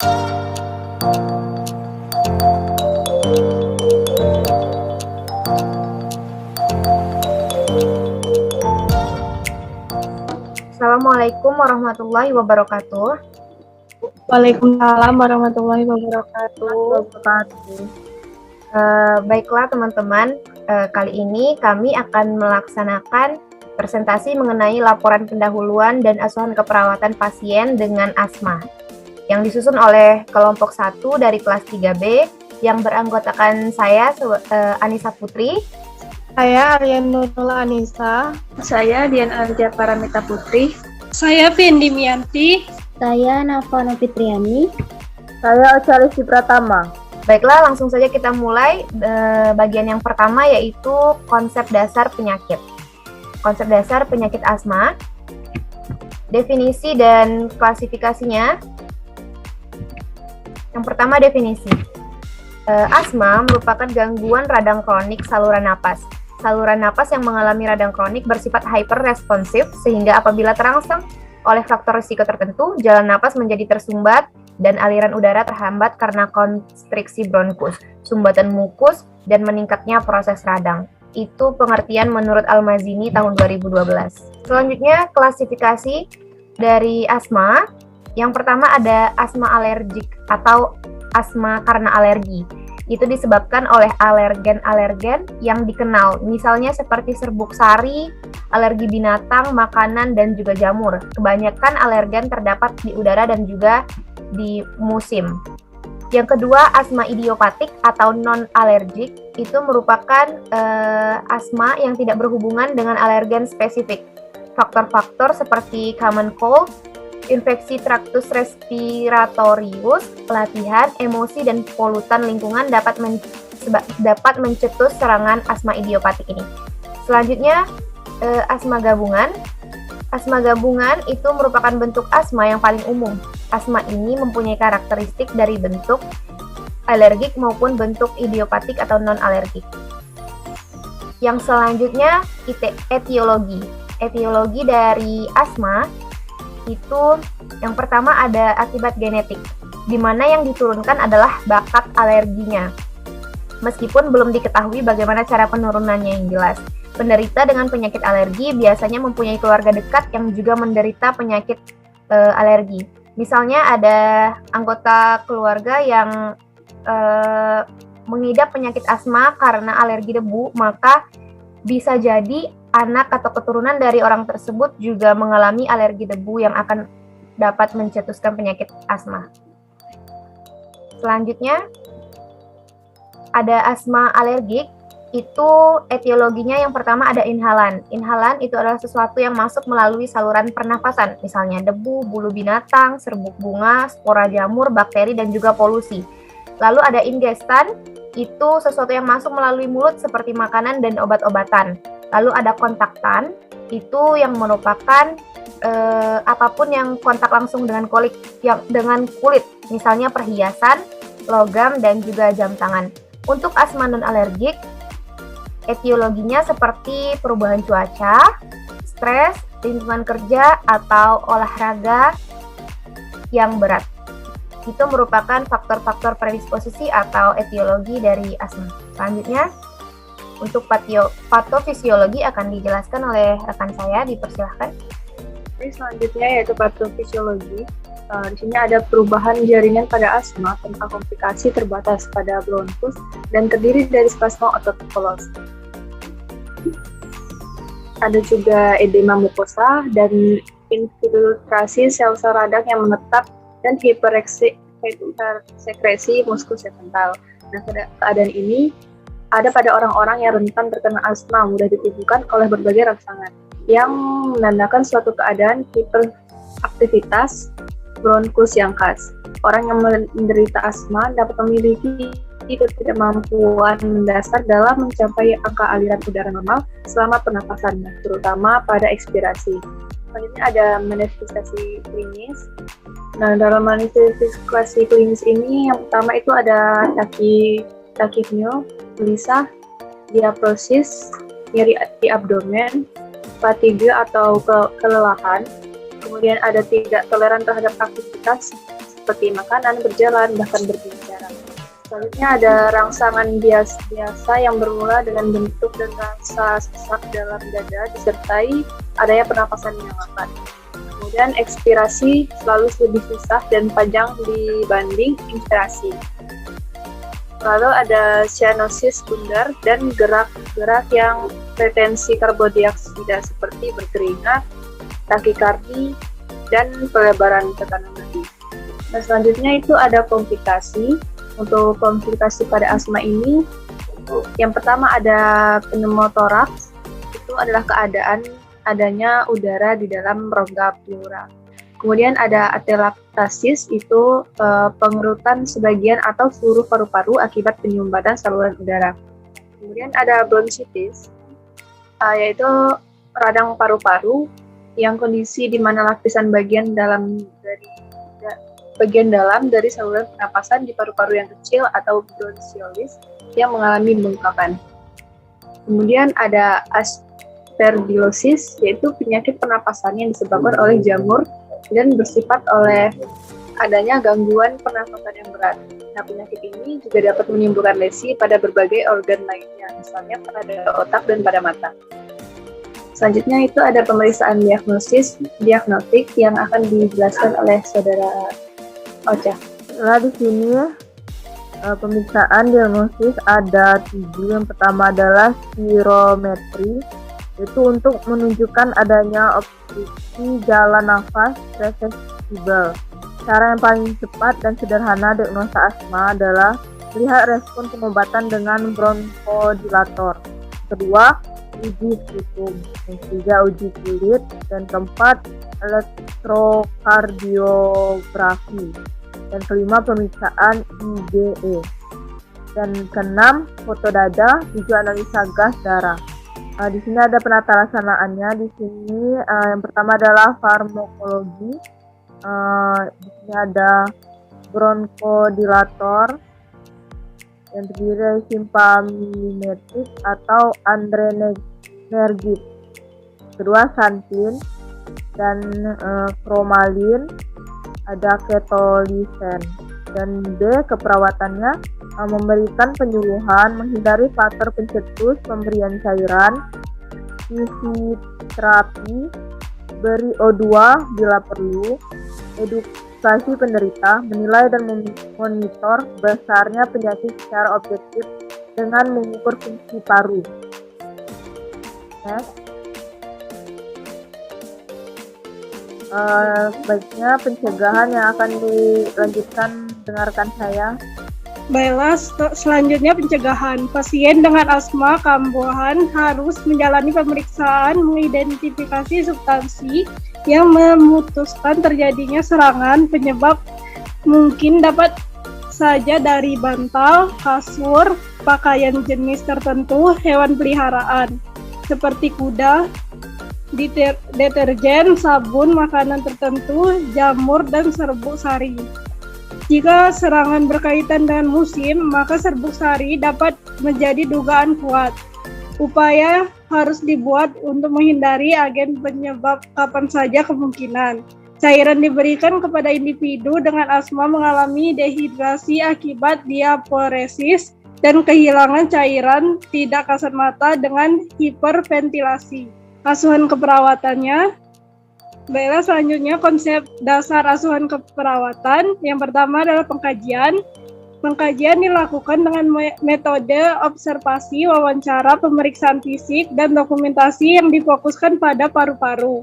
Assalamualaikum warahmatullahi wabarakatuh. Waalaikumsalam warahmatullahi wabarakatuh. Baiklah teman-teman, kali ini kami akan melaksanakan presentasi mengenai laporan pendahuluan dan asuhan keperawatan pasien dengan asma yang disusun oleh kelompok 1 dari kelas 3B yang beranggotakan saya, Anissa Putri. Saya Aryan Nurul Anissa. Saya Dian Arja Paramita Putri. Saya Fendi Mianti. Saya Navana Fitriani. Saya Ocaristi Pratama. Baiklah, langsung saja kita mulai bagian yang pertama, yaitu konsep dasar penyakit. Konsep dasar penyakit asma, definisi dan klasifikasinya. Yang pertama, definisi. Asma merupakan gangguan radang kronik saluran napas. Saluran napas yang mengalami radang kronik bersifat hyperresponsif, sehingga apabila terangsang oleh faktor risiko tertentu, jalan napas menjadi tersumbat dan aliran udara terhambat karena konstriksi bronkus, sumbatan mukus, dan meningkatnya proses radang. Itu pengertian menurut Al-Mazini tahun 2012. Selanjutnya, klasifikasi dari asma. Yang pertama ada asma alergik atau asma karena alergi. Itu disebabkan oleh alergen-alergen yang dikenal, misalnya seperti serbuk sari, alergi binatang, makanan, dan juga jamur. Kebanyakan alergen terdapat di udara dan juga di musim. Yang kedua, asma idiopatik atau non-alergik, itu merupakan asma yang tidak berhubungan dengan alergen spesifik. Faktor-faktor seperti common cold, infeksi traktus respiratorius, latihan, emosi, dan polutan lingkungan dapat mencetus serangan asma idiopatik ini. Selanjutnya, asma gabungan. Asma gabungan itu merupakan bentuk asma yang paling umum. Asma ini mempunyai karakteristik dari bentuk alergik maupun bentuk idiopatik atau non-alergik. Yang selanjutnya, etiologi. Etiologi dari asma itu yang pertama ada akibat genetik, di mana yang diturunkan adalah bakat alerginya. Meskipun belum diketahui bagaimana cara penurunannya yang jelas. Penderita dengan penyakit alergi biasanya mempunyai keluarga dekat yang juga menderita penyakit alergi. Misalnya ada anggota keluarga yang mengidap penyakit asma karena alergi debu, maka bisa jadi anak atau keturunan dari orang tersebut juga mengalami alergi debu yang akan dapat mencetuskan penyakit asma. Selanjutnya, ada asma alergik, itu etiologinya yang pertama ada inhalan. Inhalan itu adalah sesuatu yang masuk melalui saluran pernafasan, misalnya debu, bulu binatang, serbuk bunga, spora jamur, bakteri, dan juga polusi. Lalu ada ingestan, itu sesuatu yang masuk melalui mulut seperti makanan dan obat-obatan. Lalu ada kontaktan, itu yang merupakan apapun yang kontak langsung dengan kulit, misalnya perhiasan, logam, dan juga jam tangan. Untuk asma non-alergik, etiologinya seperti perubahan cuaca, stres, lingkungan kerja, atau olahraga yang berat. Itu merupakan faktor-faktor predisposisi atau etiologi dari asma. Selanjutnya, untuk patofisiologi akan dijelaskan oleh rekan saya, dipersilahkan. Selanjutnya yaitu patofisiologi. Di sini ada perubahan jaringan pada asma tanpa komplikasi terbatas pada bronkus dan terdiri dari spasma otot polos. Ada juga edema mukosa dan infiltrasi sel-sel radang yang menetap dan hipersekresi muskus sekvental. Nah, pada keadaan ini ada pada orang-orang yang rentan terkena asma mudah ditimbulkan oleh berbagai rangsangan yang menandakan suatu keadaan hiperaktivitas bronkus yang khas. Orang yang menderita asma dapat memiliki ketidakmampuan mendasar dalam mencapai angka aliran udara normal selama pernapasan, terutama pada ekspirasi. Selanjutnya ada manifestasi klinis. Nah, dalam manifestasi klinis ini yang pertama itu ada tachypnea, gelisah, diaprosis, nyeri di abdomen, fatigue atau kelelahan. Kemudian ada tidak toleran terhadap aktivitas seperti makanan, berjalan, bahkan berbicara. Selanjutnya ada rangsangan biasa yang bermula dengan bentuk dan rasa sesak dalam dada disertai adanya pernapasan yang lambat. Kemudian ekspirasi selalu lebih susah dan panjang dibanding inspirasi. Lalu ada cyanosis bundar dan gerak-gerak yang retensi karbodioksida seperti berkeringat, takikardi, dan pelebaran tekanan nadi. Nah, selanjutnya itu ada komplikasi. Untuk komplikasi pada asma ini, yang pertama ada pneumotoraks, itu adalah keadaan adanya udara di dalam rongga pleura. Kemudian ada atelektasis, itu pengerutan sebagian atau seluruh paru-paru akibat penyumbatan saluran udara. Kemudian ada bronkitis, yaitu radang paru-paru yang kondisi di mana lapisan bagian dalam dari saluran pernapasan di paru-paru yang kecil atau bronchiolis yang mengalami bengkakan. Kemudian ada aspergillosis, yaitu penyakit pernapasan yang disebabkan oleh jamur dan bersifat oleh adanya gangguan pernapasan yang berat. Nah, penyakit ini juga dapat menimbulkan lesi pada berbagai organ lainnya, misalnya pada otak dan pada mata. Selanjutnya itu ada pemeriksaan diagnostik yang akan dijelaskan oleh saudara Ocha. Setelah di sini pemeriksaan diagnosis ada 7. Yang pertama adalah spirometri, itu untuk menunjukkan adanya obstruksi jalan nafas reversibel. Cara yang paling cepat dan sederhana diagnosa asma adalah melihat respon pengobatan dengan bronchodilator. Kedua, uji sputum. Yang ketiga, uji kulit. Dan keempat, elektrokardiografi. Dan kelima, pemeriksaan IgE. Dan keenam, foto dada, 7 analisa gas darah. Di sini ada penata laksanaannya. Di sini yang pertama adalah farmakologi. Di sini ada bronchodilator. Yang terdiri dari simpamimetik atau adrenergic. Kedua, santin dan kromalin, ada ketolisen. Dan B, keperawatannya memberikan penyuluhan, menghindari faktor pencetus, pemberian cairan, fisioterapi, beri O2 bila perlu, edukasi penderita, menilai dan memonitor besarnya penyakit secara objektif dengan mengukur fungsi paru. Next. Sebaiknya pencegahan yang akan dilanjutkan, dengarkan saya. Baiklah, selanjutnya pencegahan. Pasien dengan asma kambuhan harus menjalani pemeriksaan mengidentifikasi substansi yang memutuskan terjadinya serangan. Penyebab mungkin dapat saja dari bantal, kasur, pakaian jenis tertentu, hewan peliharaan seperti kuda, deterjen, sabun, makanan tertentu, jamur, dan serbuk sari. Jika serangan berkaitan dengan musim, maka serbuk sari dapat menjadi dugaan kuat. Upaya harus dibuat untuk menghindari agen penyebab kapan saja kemungkinan. Cairan diberikan kepada individu dengan asma mengalami dehidrasi akibat diaporesis dan kehilangan cairan tidak kasat mata dengan hiperventilasi. Asuhan keperawatannya. Baiklah, selanjutnya konsep dasar asuhan keperawatan. Yang pertama adalah pengkajian. Pengkajian dilakukan dengan metode observasi, wawancara, pemeriksaan fisik, dan dokumentasi yang difokuskan pada paru-paru.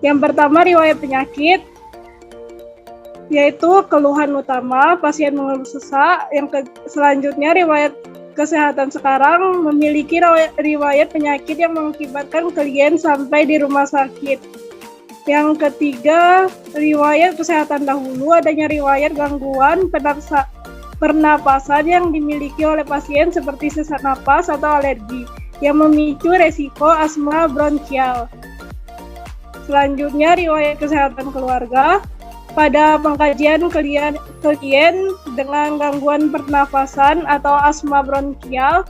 Yang pertama, riwayat penyakit, yaitu keluhan utama, pasien mengeluh sesak. Selanjutnya, riwayat kesehatan sekarang memiliki riwayat penyakit yang mengakibatkan klien sampai di rumah sakit. Yang ketiga, riwayat kesehatan dahulu, adanya riwayat gangguan pernapasan yang dimiliki oleh pasien seperti sesak napas atau alergi yang memicu resiko asma bronkial. Selanjutnya, riwayat kesehatan keluarga. Pada pengkajian klien dengan gangguan pernafasan atau asma bronkial,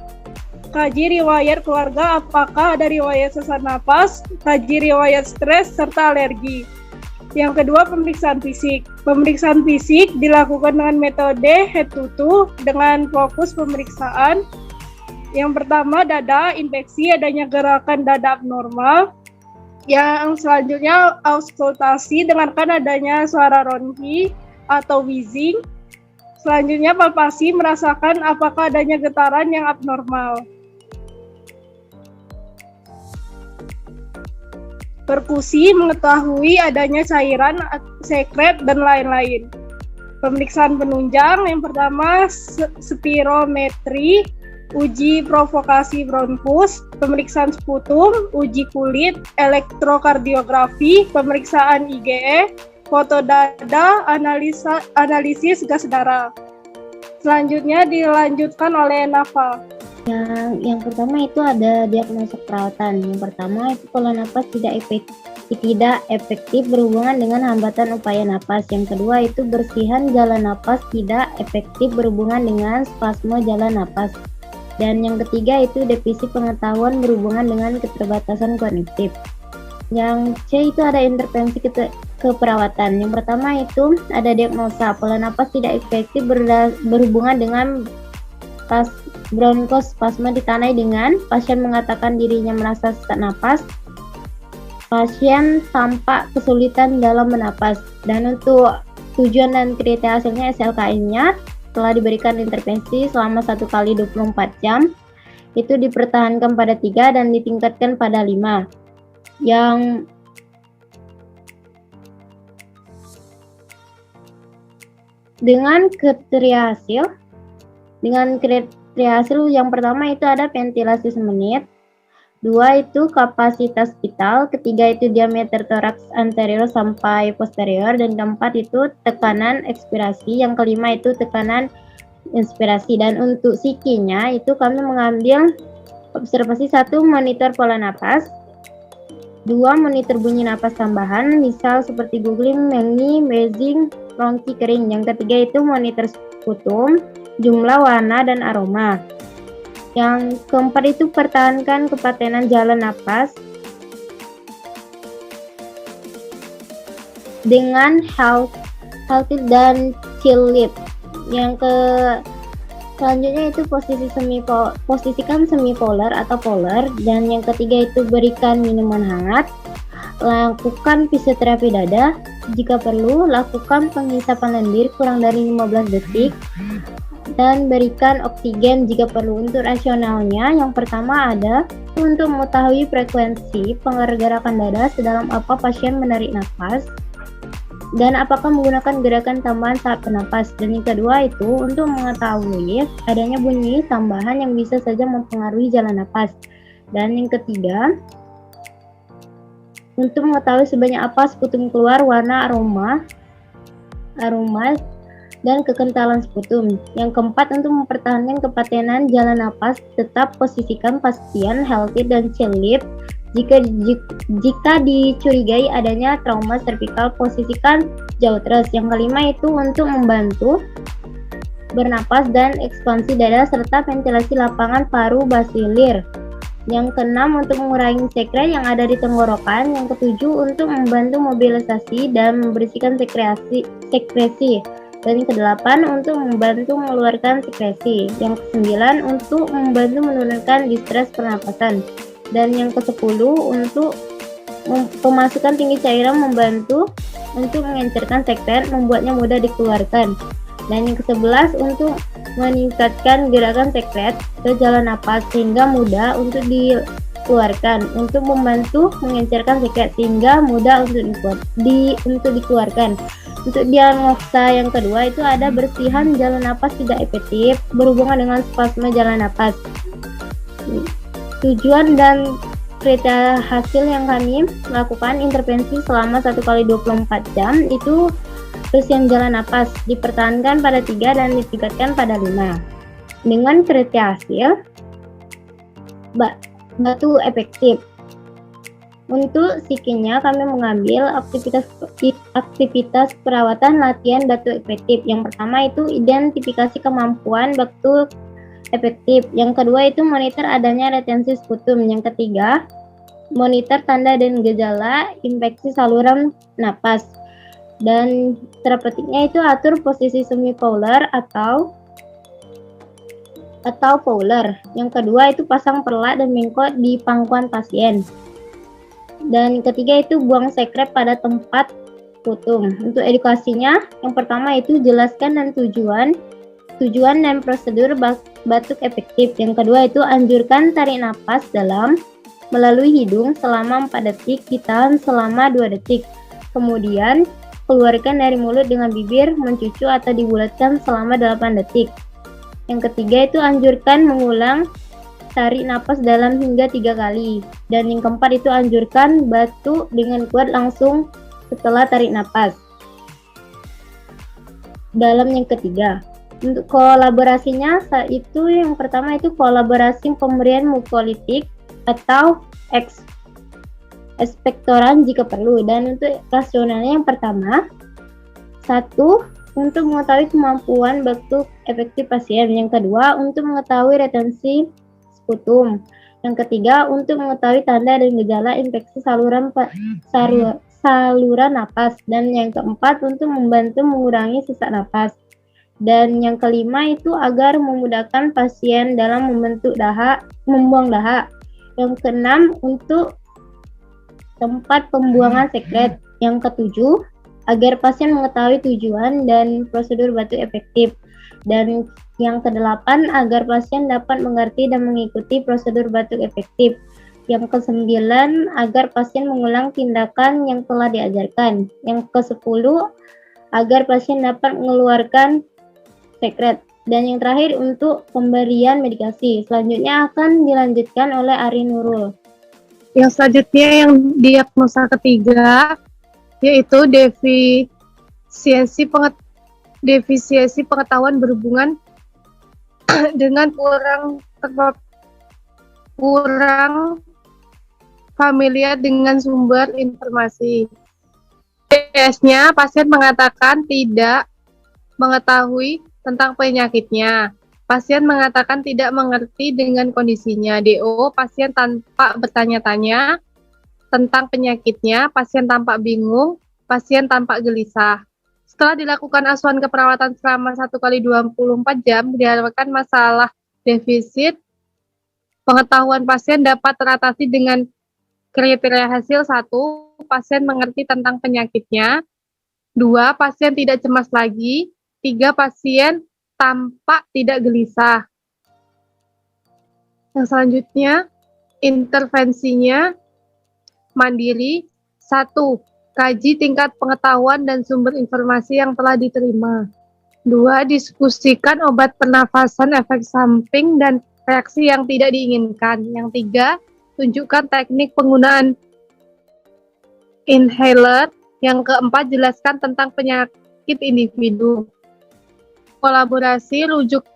kaji riwayat keluarga apakah ada riwayat sesak napas, kaji riwayat stres serta alergi. Yang kedua, pemeriksaan fisik. Pemeriksaan fisik dilakukan dengan metode head to toe dengan fokus pemeriksaan. Yang pertama, dada, infeksi, adanya gerakan dada abnormal. Yang selanjutnya, auskultasi, dengarkan adanya suara ronki atau wheezing. Selanjutnya, palpasi, merasakan apakah adanya getaran yang abnormal. Perkusi, mengetahui adanya cairan, sekret, dan lain-lain. Pemeriksaan penunjang, yang pertama spirometri, uji provokasi bronkus, pemeriksaan sputum, uji kulit, elektrokardiografi, pemeriksaan IgE, foto dada, analisis gas darah. Selanjutnya dilanjutkan oleh Nafa. Yang pertama itu ada diagnosa perawatan. Yang pertama itu pola napas tidak efektif berhubungan dengan hambatan upaya napas. Yang kedua itu bersihan jalan napas tidak efektif berhubungan dengan spasme jalan napas. Dan yang ketiga itu defisit pengetahuan berhubungan dengan keterbatasan kognitif. Yang C itu ada intervensi keperawatan. Yang pertama itu ada diagnosa pola napas tidak efektif berhubungan dengan bronkospasme ditandai dengan pasien mengatakan dirinya merasa sesak napas, pasien tampak kesulitan dalam bernapas, dan untuk tujuan dan kriteria hasilnya SLKI-nya telah diberikan intervensi selama 1 kali 24 jam, itu dipertahankan pada 3 dan ditingkatkan pada 5. Yang dengan kriteria hasil yang pertama itu ada ventilasi semenit, 2 itu kapasitas vital, ketiga itu diameter toraks anterior sampai posterior, dan keempat itu tekanan ekspirasi, yang kelima itu tekanan inspirasi. Dan untuk psikinya itu kami mengambil observasi 1 monitor pola napas, 2 monitor bunyi napas tambahan, misal seperti googling, mengi, wheezing, ronki kering. Yang ketiga itu monitor sputum, jumlah, warna, dan aroma. Yang keempat itu pertahankan kepatenan jalan napas dengan healthy dan chill lip. Yang selanjutnya itu posisikan semipolar atau polar. Dan yang ketiga itu berikan minuman hangat, lakukan fisioterapi dada, jika perlu lakukan penghisapan lendir kurang dari 15 detik, dan berikan oksigen jika perlu. Untuk rasionalnya, yang pertama ada untuk mengetahui frekuensi pergerakan dada sedalam apa pasien menarik nafas dan apakah menggunakan gerakan tambahan saat bernapas. Dan yang kedua itu untuk mengetahui adanya bunyi tambahan yang bisa saja mempengaruhi jalan napas. Dan yang ketiga untuk mengetahui sebanyak apa sputum keluar, warna, aroma dan kekentalan sputum. Yang keempat untuk mempertahankan kepatenan jalan napas, tetap posisikan pasien healthy dan chill lip. Jika dicurigai adanya trauma cervical, posisikan jaw thrust. Yang kelima itu untuk membantu bernapas dan ekspansi dada serta ventilasi lapangan paru basilir. Yang keenam untuk mengurangi sekret yang ada di tenggorokan. Yang ketujuh untuk membantu mobilisasi dan membersihkan sekresi. Dan yang kedelapan untuk membantu mengeluarkan sekresi. Yang kesembilan untuk membantu menurunkan distres pernapasan. Dan yang kesepuluh untuk pemasukan tinggi cairan, membantu untuk mengencerkan sekret, membuatnya mudah dikeluarkan. Dan yang ke-11 untuk meningkatkan gerakan sekret ke jalan napas sehingga mudah untuk dikeluarkan, untuk membantu mengencerkan sekret sehingga mudah untuk dikeluarkan. Untuk diagnosa yang kedua itu ada bersihan jalan napas tidak efektif berhubungan dengan spasme jalan napas. Tujuan dan kriteria hasil yang kami lakukan intervensi selama 1 kali 24 jam itu bersihan jalan napas dipertahankan pada 3 dan ditingkatkan pada 5. Dengan kriteria hasil batu efektif. Untuk psikinya kami mengambil aktivitas perawatan latihan batu efektif. Yang pertama itu identifikasi kemampuan batu efektif. Yang kedua itu monitor adanya retensi sputum. Yang ketiga monitor tanda dan gejala infeksi saluran napas. Dan terapeutiknya itu atur posisi semi-polar atau polar. Yang kedua itu pasang perla dan mengkot di pangkuan pasien. Dan ketiga itu buang sekret pada tempat putung. Untuk edukasinya, yang pertama itu jelaskan dan tujuan dan prosedur batuk efektif. Yang kedua itu anjurkan tarik napas dalam melalui hidung selama 4 detik, ditahan selama 2 detik. Kemudian keluarkan dari mulut dengan bibir, mencucu atau dibulatkan selama 8 detik. Yang ketiga itu anjurkan mengulang tarik napas dalam hingga 3 kali. Dan yang keempat itu anjurkan batuk dengan kuat langsung setelah tarik napas. Dalam yang ketiga, untuk kolaborasinya saat itu yang pertama itu kolaborasi pemberian mukolitik atau ekspektoran jika perlu. Dan untuk rasionalnya yang pertama, satu, untuk mengetahui kemampuan batuk efektif pasien. Yang kedua, untuk mengetahui retensi sputum. Yang ketiga, untuk mengetahui tanda dan gejala infeksi saluran napas. Dan yang keempat, untuk membantu mengurangi sesak napas. Dan yang kelima itu agar memudahkan pasien dalam membuang dahak. Yang keenam, untuk tempat pembuangan sekret. Yang ketujuh, agar pasien mengetahui tujuan dan prosedur batuk efektif. Dan yang kedelapan, agar pasien dapat mengerti dan mengikuti prosedur batuk efektif. Yang kesembilan, agar pasien mengulang tindakan yang telah diajarkan. Yang kesepuluh, agar pasien dapat mengeluarkan sekret. Dan yang terakhir, untuk pemberian medikasi. Selanjutnya akan dilanjutkan oleh Ari Nurul. Yang selanjutnya yang diagnosa ketiga yaitu defisiensi pengetahuan berhubungan dengan kurang familiar dengan sumber informasi. DS-nya pasien mengatakan tidak mengetahui tentang penyakitnya. Pasien mengatakan tidak mengerti dengan kondisinya. DO, pasien tampak bertanya-tanya tentang penyakitnya, pasien tampak bingung, pasien tampak gelisah. Setelah dilakukan asuhan keperawatan selama 1x24 jam, diharapkan masalah defisit pengetahuan pasien dapat teratasi dengan kriteria hasil. 1. Pasien mengerti tentang penyakitnya. 2. Pasien tidak cemas lagi. 3. Pasien tampak tidak gelisah. Yang selanjutnya, intervensinya mandiri. 1. Kaji tingkat pengetahuan dan sumber informasi yang telah diterima. 2. Diskusikan obat pernafasan, efek samping, dan reaksi yang tidak diinginkan. Yang 3. Tunjukkan teknik penggunaan inhaler. Yang keempat, jelaskan tentang penyakit individu. Kolaborasi, rujuk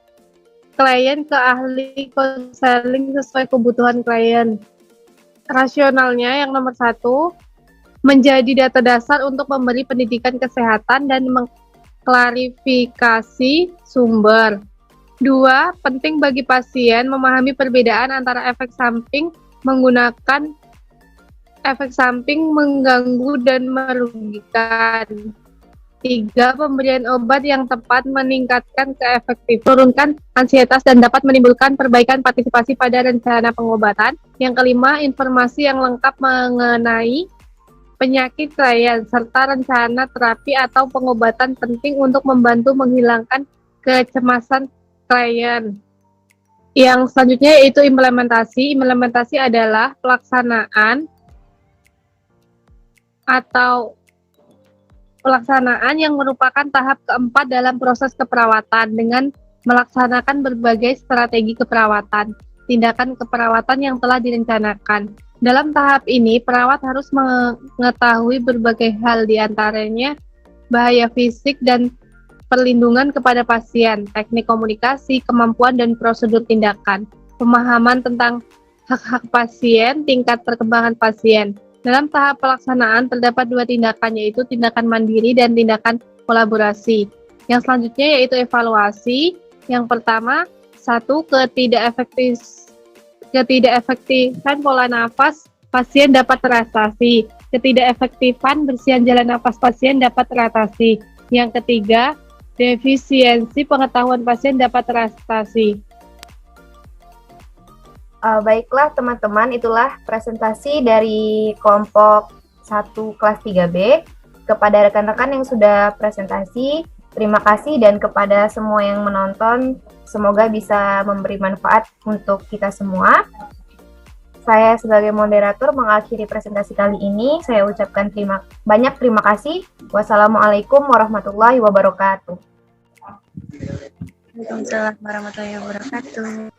klien ke ahli konseling sesuai kebutuhan klien. Rasionalnya yang nomor 1, menjadi data dasar untuk memberi pendidikan kesehatan dan mengklarifikasi sumber. 2. Penting bagi pasien memahami perbedaan antara efek samping menggunakan efek samping mengganggu dan merugikan. 3. Pemberian obat yang tepat meningkatkan keefektifan, turunkan ansietas dan dapat menimbulkan perbaikan partisipasi pada rencana pengobatan. Yang kelima, informasi yang lengkap mengenai penyakit klien serta rencana terapi atau pengobatan penting untuk membantu menghilangkan kecemasan klien. Yang selanjutnya yaitu implementasi. Implementasi adalah pelaksanaan yang merupakan tahap keempat dalam proses keperawatan dengan melaksanakan berbagai strategi keperawatan, tindakan keperawatan yang telah direncanakan. Dalam tahap ini, perawat harus mengetahui berbagai hal, diantaranya bahaya fisik dan perlindungan kepada pasien, teknik komunikasi, kemampuan dan prosedur tindakan, pemahaman tentang hak-hak pasien, tingkat perkembangan pasien. Dalam tahap pelaksanaan terdapat 2 tindakan, yaitu tindakan mandiri dan tindakan kolaborasi. Yang selanjutnya yaitu evaluasi. Yang pertama, 1. Ketidakefektifan pola nafas pasien dapat teratasi. Ketidakefektifan bersihan jalan napas pasien dapat teratasi. Yang ketiga, defisiensi pengetahuan pasien dapat teratasi. Baiklah teman-teman, itulah presentasi dari kelompok 1 kelas 3B. Kepada rekan-rekan yang sudah presentasi, terima kasih, dan kepada semua yang menonton, semoga bisa memberi manfaat untuk kita semua. Saya sebagai moderator mengakhiri presentasi kali ini. Saya ucapkan banyak terima kasih. Wassalamualaikum warahmatullahi wabarakatuh. Waalaikumsalam warahmatullahi wabarakatuh.